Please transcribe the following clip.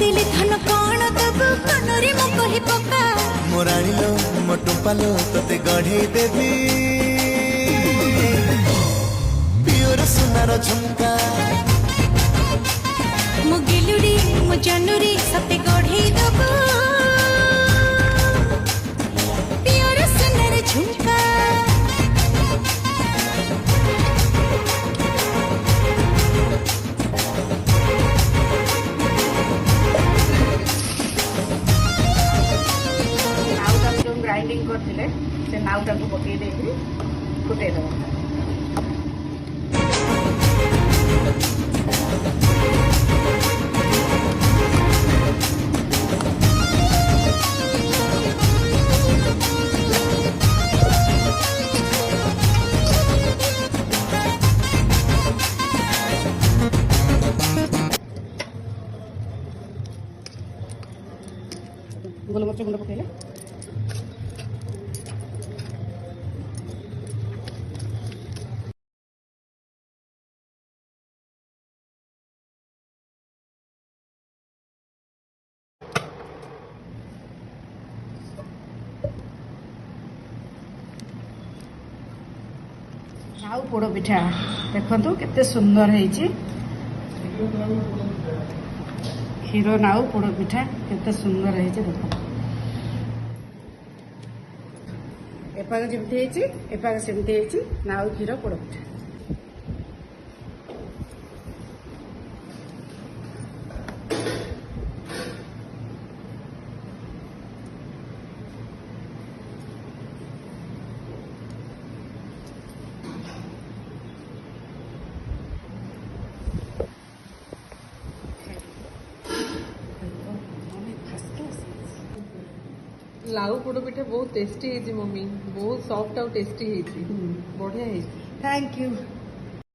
देले धन कौन दबु कनरे मो कहि पका मोर आनिलो मो टुपालो तते गढ़े देबी पियोर सुनार झुमका मो गिलुरी मो जानूरी सते गढ़े दबु पियोर सुनार झुमका ग्राइंडिंग करथिले से नाउटा को पके देबी फुटे दो गोलमरिच गुंड पकेले नाउ पोड़ पिठा देखु केते सुंदर है क्षीर नाउ पोड़ पिठा केते सुंदर है देख एपाग जमी एपाग सेमती नाउ क्षीर पोड़ पिठा लाउ पोड़ पिठा बहुत टेस्टी है मम्मी बहुत सॉफ्ट और टेस्टी है बढ़िया है। Thank you.